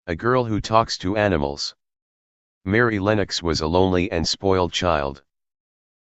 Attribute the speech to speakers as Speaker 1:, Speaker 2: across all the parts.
Speaker 1: A girl who talks to animals. Mary Lennox was a lonely and spoiled child.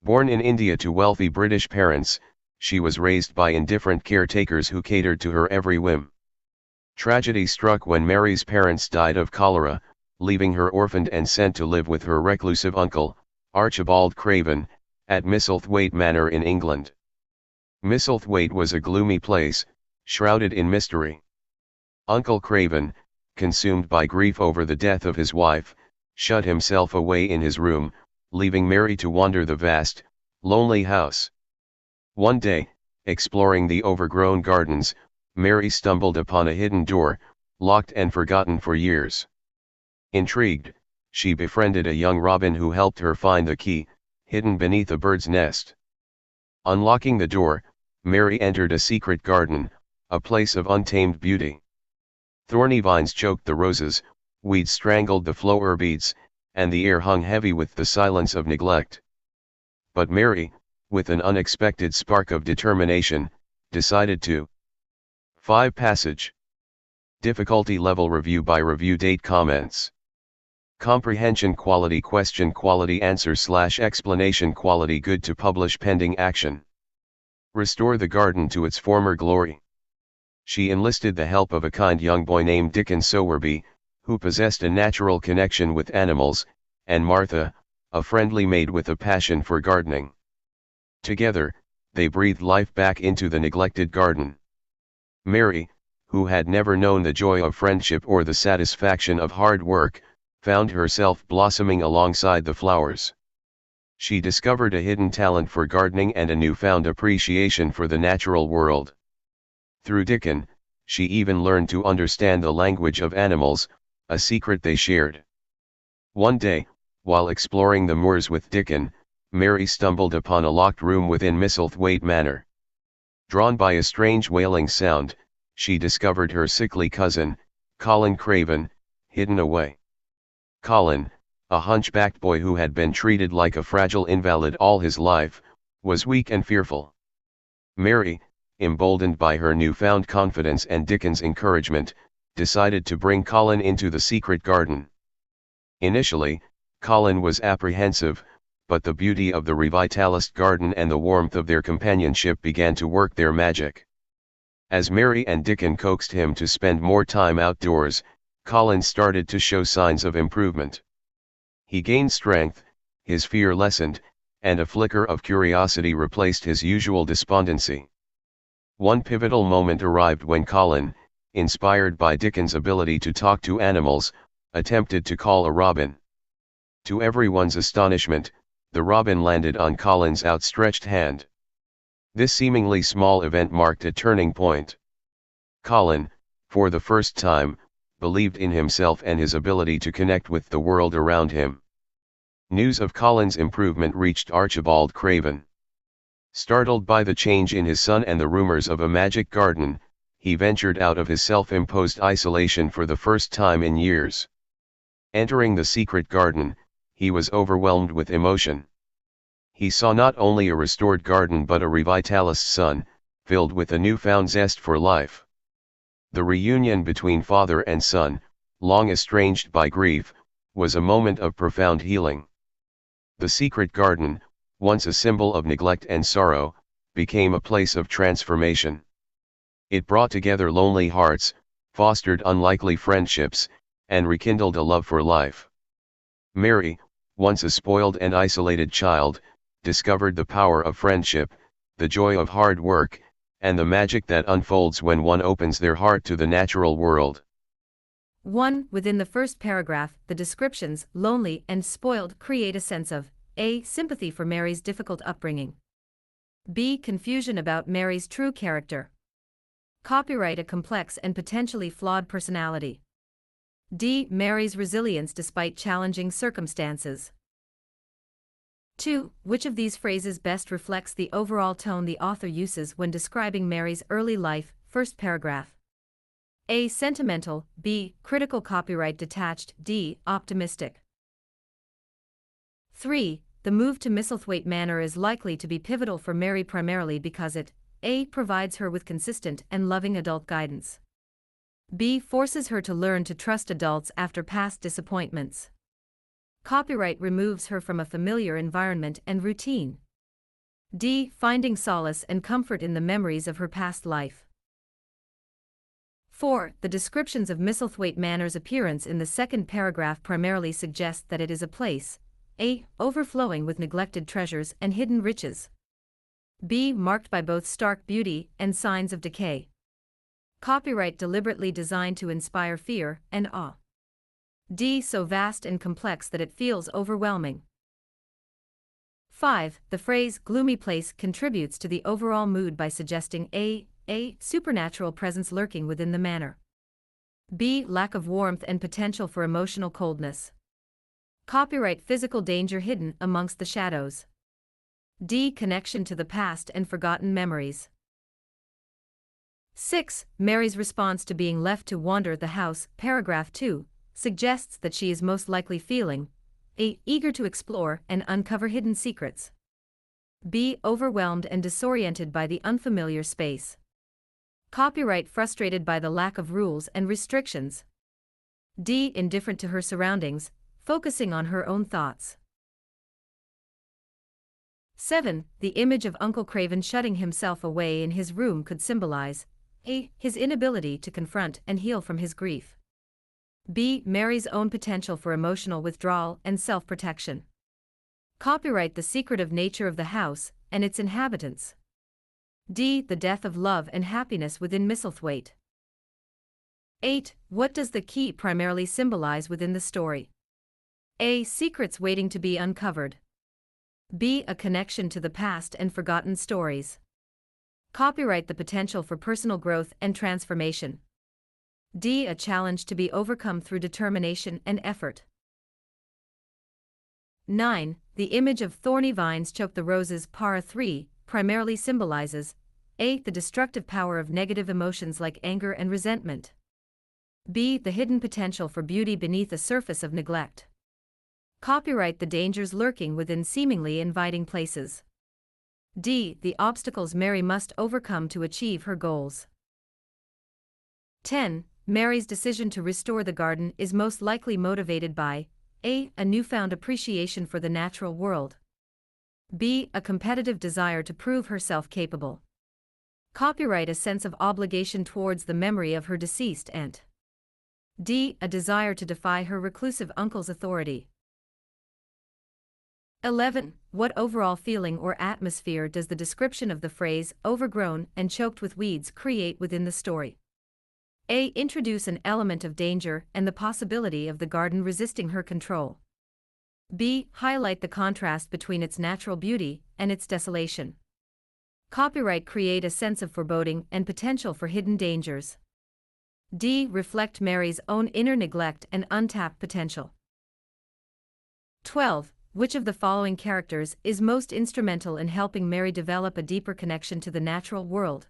Speaker 1: Born in India to wealthy British parents, she was raised by indifferent caretakers who catered to her every whim. Tragedy struck when Mary's parents died of cholera, leaving her orphaned and sent to live with her reclusive uncle, Archibald Craven, at Misselthwaite Manor in England. Misselthwaite was a gloomy place, shrouded in mystery. Uncle Craven, consumed by grief over the death of his wife, shut himself away in his room, leaving Mary to wander the vast, lonely house. One day, exploring the overgrown gardens, Mary stumbled upon a hidden door, locked and forgotten for years. Intrigued, she befriended a young robin who helped her find the key, hidden beneath a bird's nest. Unlocking the door, Mary entered a secret garden, a place of untamed beauty. Thorny vines choked the roses, weeds strangled the flower beads, and the air hung heavy with the silence of neglect. But Mary, with an unexpected spark of determination, decided to 5 passage. Difficulty level review by review date comments. Comprehension quality question quality answer / explanation quality good to publish pending action. Restore the garden to its former glory. She enlisted the help of a kind young boy named Dickon Sowerby, who possessed a natural connection with animals, and Martha, a friendly maid with a passion for gardening. Together, they breathed life back into the neglected garden. Mary, who had never known the joy of friendship or the satisfaction of hard work, found herself blossoming alongside the flowers. She discovered a hidden talent for gardening and a newfound appreciation for the natural world. Through Dickon, she even learned to understand the language of animals, a secret they shared. One day, while exploring the moors with Dickon, Mary stumbled upon a locked room within Misselthwaite Manor. Drawn by a strange wailing sound, she discovered her sickly cousin, Colin Craven, hidden away. Colin, a hunchbacked boy who had been treated like a fragile invalid all his life, was weak and fearful. Mary, emboldened by her newfound confidence and Dickon's encouragement, decided to bring Colin into the secret garden. Initially, Colin was apprehensive, but the beauty of the revitalist garden and the warmth of their companionship began to work their magic. As Mary and Dickon coaxed him to spend more time outdoors, Colin started to show signs of improvement. He gained strength, his fear lessened, and a flicker of curiosity replaced his usual despondency. One pivotal moment arrived when Colin, inspired by Dickon's ability to talk to animals, attempted to call a robin. To everyone's astonishment, the robin landed on Colin's outstretched hand. This seemingly small event marked a turning point. Colin, for the first time, believed in himself and his ability to connect with the world around him. News of Colin's improvement reached Archibald Craven. Startled by the change in his son and the rumors of a magic garden, he ventured out of his self-imposed isolation for the first time in years. Entering the secret garden, he was overwhelmed with emotion. He saw not only a restored garden but a revitalist son, filled with a newfound zest for life. The reunion between father and son, long estranged by grief, was a moment of profound healing. The secret garden, once a symbol of neglect and sorrow, became a place of transformation. It brought together lonely hearts, fostered unlikely friendships, and rekindled a love for life. Mary, once a spoiled and isolated child, discovered the power of friendship, the joy of hard work, and the magic that unfolds when one opens their heart to the natural world.
Speaker 2: 1. Within the first paragraph, the descriptions, lonely and spoiled, create a sense of A. Sympathy for Mary's difficult upbringing. B. Confusion about Mary's true character. Copyright a complex and potentially flawed personality. D. Mary's resilience despite challenging circumstances. 2. Which of these phrases best reflects the overall tone the author uses when describing Mary's early life? First paragraph. A. Sentimental. B. Critical. Copyright detached. D. Optimistic. 3. The move to Misselthwaite Manor is likely to be pivotal for Mary primarily because it A. provides her with consistent and loving adult guidance. B. Forces her to learn to trust adults after past disappointments. Copyright removes her from a familiar environment and routine. D. Finding solace and comfort in the memories of her past life. 4. The descriptions of Misselthwaite Manor's appearance in the second paragraph primarily suggest that it is a place, A. Overflowing with neglected treasures and hidden riches. B. Marked by both stark beauty and signs of decay. Copyright deliberately designed to inspire fear and awe. D. So vast and complex that it feels overwhelming. 5. The phrase gloomy place contributes to the overall mood by suggesting A. Supernatural presence lurking within the manor. B. Lack of warmth and potential for emotional coldness. Copyright physical danger hidden amongst the shadows. D. Connection to the past and forgotten memories. 6. Mary's response to being left to wander the house, paragraph 2, suggests that she is most likely feeling A. Eager to explore and uncover hidden secrets. B. Overwhelmed and disoriented by the unfamiliar space. Copyright frustrated by the lack of rules and restrictions. D. Indifferent to her surroundings, focusing on her own thoughts. 7. The image of Uncle Craven shutting himself away in his room could symbolize A. His inability to confront and heal from his grief. B. Mary's own potential for emotional withdrawal and self-protection. Copyright the secretive nature of the house and its inhabitants. D. The death of love and happiness within Misselthwaite. 8. What does the key primarily symbolize within the story? A. Secrets waiting to be uncovered. B. A connection to the past and forgotten stories. Copyright the potential for personal growth and transformation. D. A challenge to be overcome through determination and effort. 9. The image of thorny vines choke the roses, para 3, primarily symbolizes A. The destructive power of negative emotions like anger and resentment. B. The hidden potential for beauty beneath a surface of neglect. Copyright the dangers lurking within seemingly inviting places. D. The obstacles Mary must overcome to achieve her goals. 10. Mary's decision to restore the garden is most likely motivated by A. A newfound appreciation for the natural world. B. A competitive desire to prove herself capable. Copyright a sense of obligation towards the memory of her deceased aunt. D. A desire to defy her reclusive uncle's authority. 11. What overall feeling or atmosphere does the description of the phrase, overgrown and choked with weeds, create within the story? A. Introduce an element of danger and the possibility of the garden resisting her control. B. Highlight the contrast between its natural beauty and its desolation. Copyright create a sense of foreboding and potential for hidden dangers. D. Reflect Mary's own inner neglect and untapped potential. 12. Which of the following characters is most instrumental in helping Mary develop a deeper connection to the natural world?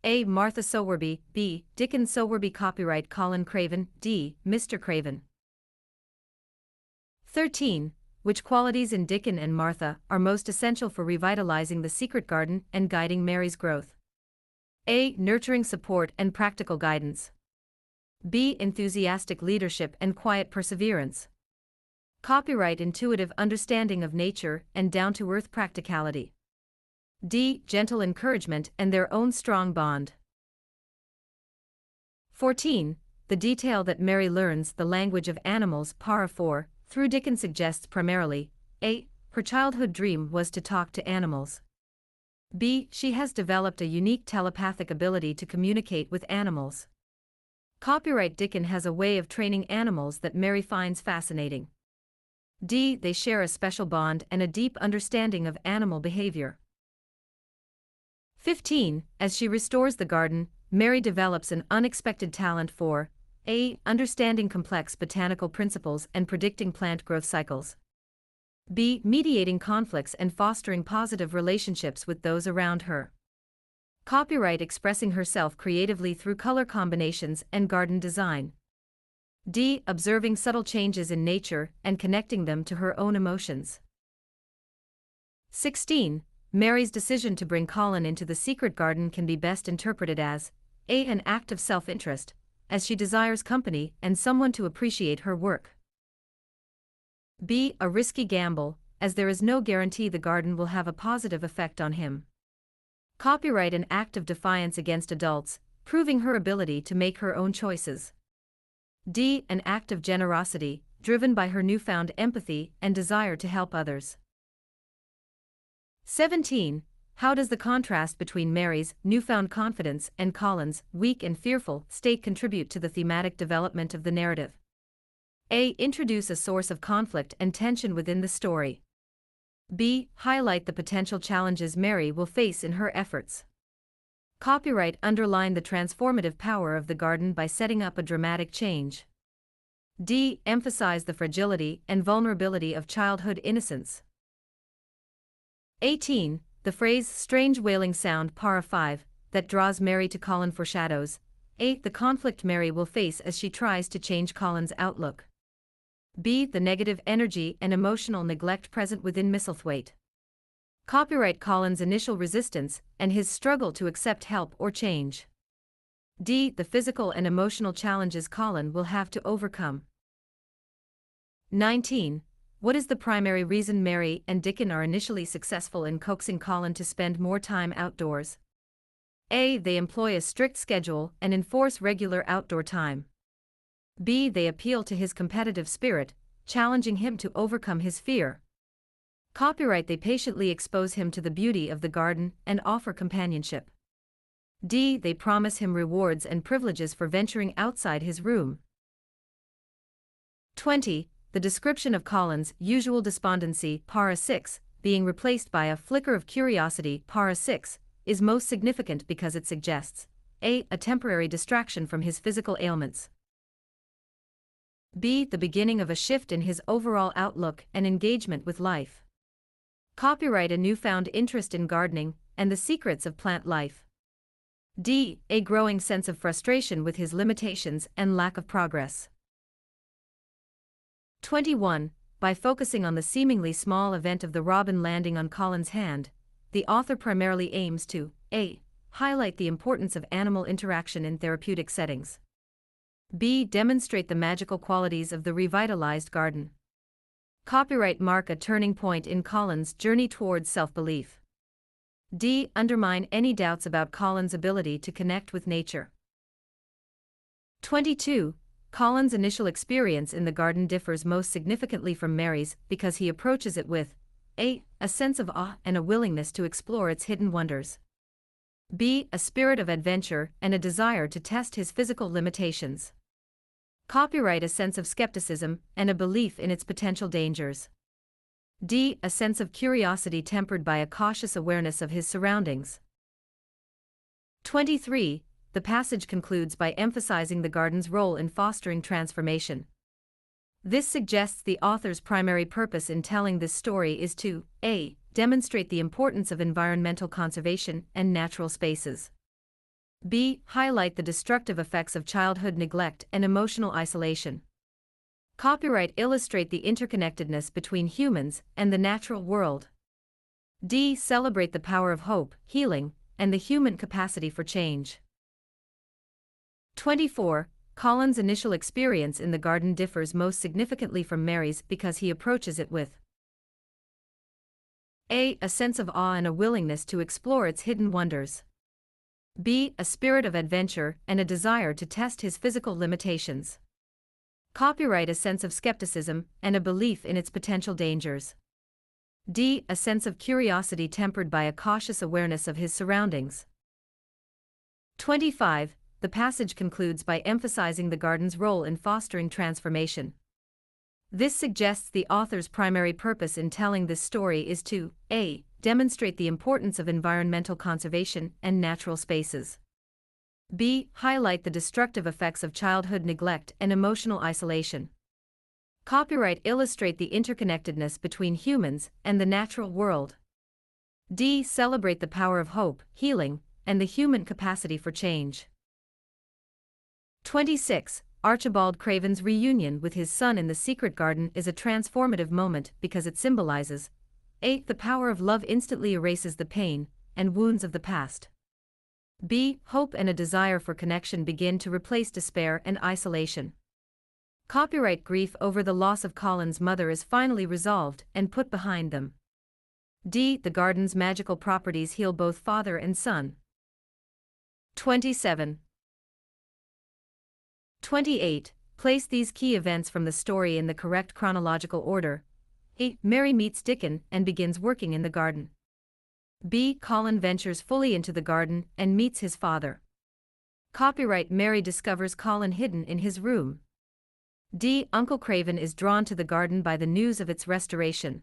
Speaker 2: A. Martha Sowerby. B. Dickon Sowerby. Copyright Colin Craven. D. Mr. Craven. 13. Which qualities in Dickon and Martha are most essential for revitalizing the secret garden and guiding Mary's growth? A. Nurturing support and practical guidance. B. Enthusiastic leadership and quiet perseverance. Copyright intuitive understanding of nature and down-to-earth practicality. D. Gentle encouragement and their own strong bond. 14. The detail that Mary learns the language of animals, para 4, through Dickon suggests primarily A. Her childhood dream was to talk to animals. B. She has developed a unique telepathic ability to communicate with animals. Copyright Dickon has a way of training animals that Mary finds fascinating. D. They share a special bond and a deep understanding of animal behavior. 15. As she restores the garden, Mary develops an unexpected talent for A. Understanding complex botanical principles and predicting plant growth cycles. B. Mediating conflicts and fostering positive relationships with those around her. Copyright expressing herself creatively through color combinations and garden design. D. Observing subtle changes in nature and connecting them to her own emotions. 16. Mary's decision to bring Colin into the secret garden can be best interpreted as A. An act of self-interest, as she desires company and someone to appreciate her work. B. A risky gamble, as there is no guarantee the garden will have a positive effect on him. Copyright an act of defiance against adults, proving her ability to make her own choices. D. An act of generosity, driven by her newfound empathy and desire to help others. 17. How does the contrast between Mary's newfound confidence and Colin's weak and fearful state contribute to the thematic development of the narrative? A. Introduce a source of conflict and tension within the story. B. Highlight the potential challenges Mary will face in her efforts. Copyright underline the transformative power of the garden by setting up a dramatic change. D. Emphasize the fragility and vulnerability of childhood innocence. 18. The phrase strange wailing sound para 5 that draws Mary to Colin foreshadows A. The conflict Mary will face as she tries to change Colin's outlook. B. The negative energy and emotional neglect present within Misselthwaite. Copyright Colin's initial resistance and his struggle to accept help or change. D. The physical and emotional challenges Colin will have to overcome. 19. What is the primary reason Mary and Dickon are initially successful in coaxing Colin to spend more time outdoors? A. They employ a strict schedule and enforce regular outdoor time. B. They appeal to his competitive spirit, challenging him to overcome his fear. Copyright They patiently expose him to the beauty of the garden and offer companionship. D. They promise him rewards and privileges for venturing outside his room. 20. The description of Colin's usual despondency, para 6, being replaced by a flicker of curiosity, para 6, is most significant because it suggests A. A temporary distraction from his physical ailments. B. The beginning of a shift in his overall outlook and engagement with life. Copyright a newfound interest in gardening and the secrets of plant life. D. A growing sense of frustration with his limitations and lack of progress. 21. By focusing on the seemingly small event of the robin landing on Colin's hand, the author primarily aims to A. Highlight the importance of animal interaction in therapeutic settings. B. Demonstrate the magical qualities of the revitalized garden. Copyright mark a turning point in Colin's journey towards self-belief. D. Undermine any doubts about Colin's ability to connect with nature. 22. Colin's initial experience in the garden differs most significantly from Mary's because he approaches it with A. A sense of awe and a willingness to explore its hidden wonders. B. A spirit of adventure and a desire to test his physical limitations. Copyright a sense of skepticism and a belief in its potential dangers. D. A sense of curiosity tempered by a cautious awareness of his surroundings. 23. The passage concludes by emphasizing the garden's role in fostering transformation. This suggests the author's primary purpose in telling this story is to A. Demonstrate the importance of environmental conservation and natural spaces. B. Highlight the destructive effects of childhood neglect and emotional isolation. Copyright illustrate the interconnectedness between humans and the natural world. D. Celebrate the power of hope, healing, and the human capacity for change. 24. Colin's initial experience in the garden differs most significantly from Mary's because he approaches it with A. A sense of awe and a willingness to explore its hidden wonders. B. A spirit of adventure and a desire to test his physical limitations. Copyright a sense of skepticism and a belief in its potential dangers. D. A sense of curiosity tempered by a cautious awareness of his surroundings. 25. The passage concludes by emphasizing the garden's role in fostering transformation. This suggests the author's primary purpose in telling this story is to A. Demonstrate the importance of environmental conservation and natural spaces. B. Highlight the destructive effects of childhood neglect and emotional isolation. Copyright illustrate the interconnectedness between humans and the natural world. D. Celebrate the power of hope, healing, and the human capacity for change. 26. Archibald Craven's reunion with his son in the secret garden is a transformative moment because it symbolizes A. The power of love instantly erases the pain and wounds of the past. B. Hope and a desire for connection begin to replace despair and isolation. Copyright grief over the loss of Colin's mother is finally resolved and put behind them. D. The garden's magical properties heal both father and son. 27. 28. Place these key events from the story in the correct chronological order. A. Mary meets Dickon and begins working in the garden. B. Colin ventures fully into the garden and meets his father. Copyright Mary discovers Colin hidden in his room. D. Uncle Craven is drawn to the garden by the news of its restoration.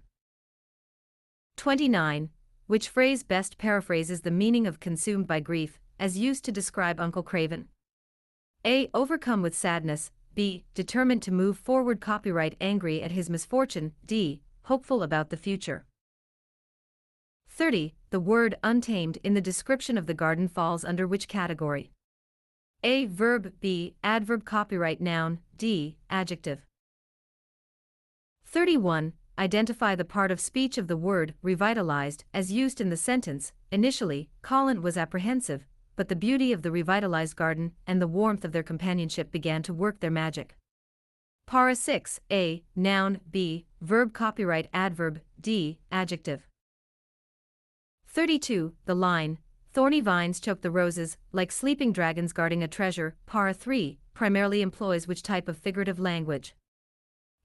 Speaker 2: 29. Which phrase best paraphrases the meaning of consumed by grief, as used to describe Uncle Craven? A. Overcome with sadness. B. Determined to move forward. Copyright angry at his misfortune. D. Hopeful about the future. 30. The word untamed in the description of the garden falls under which category? A. Verb. B. Adverb. Copyright noun. D. Adjective. 31. Identify the part of speech of the word revitalized as used in the sentence. Initially, Colin was apprehensive, but the beauty of the revitalized garden and the warmth of their companionship began to work their magic. Para 6. A. Noun. B. Verb. Copyright adverb. D. Adjective. 32. The line, thorny vines choke the roses, like sleeping dragons guarding a treasure. Para 3. Primarily employs which type of figurative language?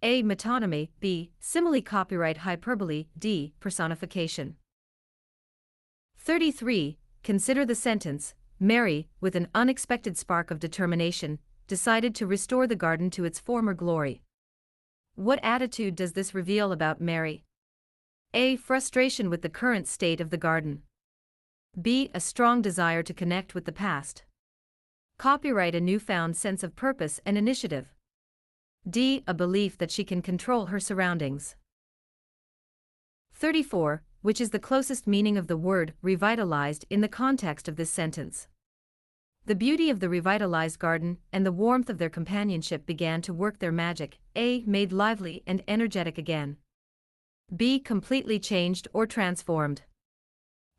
Speaker 2: A. Metonymy. B. Simile. Copyright hyperbole. D. Personification. 33. Consider the sentence, Mary, with an unexpected spark of determination, decided to restore the garden to its former glory. What attitude does this reveal about Mary? A. Frustration with the current state of the garden. B. A strong desire to connect with the past. Copyright a newfound sense of purpose and initiative. D. A belief that she can control her surroundings. 34. Which is the closest meaning of the word revitalized in the context of this sentence? The beauty of the revitalized garden and the warmth of their companionship began to work their magic. A. Made lively and energetic again. B. Completely changed or transformed.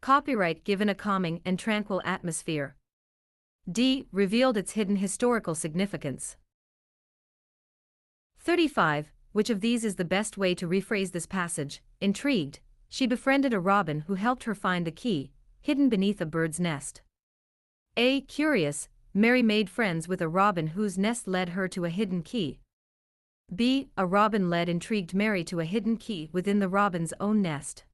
Speaker 2: Copyright given a calming and tranquil atmosphere. D. Revealed its hidden historical significance. 35. Which of these is the best way to rephrase this passage? Intrigued, she befriended a robin who helped her find the key, hidden beneath a bird's nest. A. Curious, Mary made friends with a robin whose nest led her to a hidden key. B. A robin led intrigued Mary to a hidden key within the robin's own nest.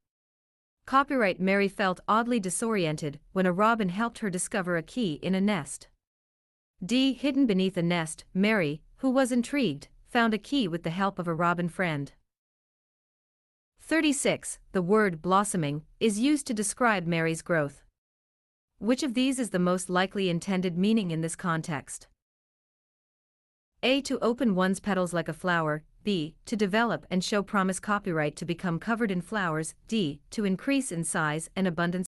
Speaker 2: Copyright Mary felt oddly disoriented when a robin helped her discover a key in a nest. D. Hidden beneath a nest, Mary, who was intrigued, found a key with the help of a robin friend. 36. The word blossoming is used to describe Mary's growth. Which of these is the most likely intended meaning in this context? A. To open one's petals like a flower. B. To develop and show promise. Copyright to become covered in flowers. D. To increase in size and abundance.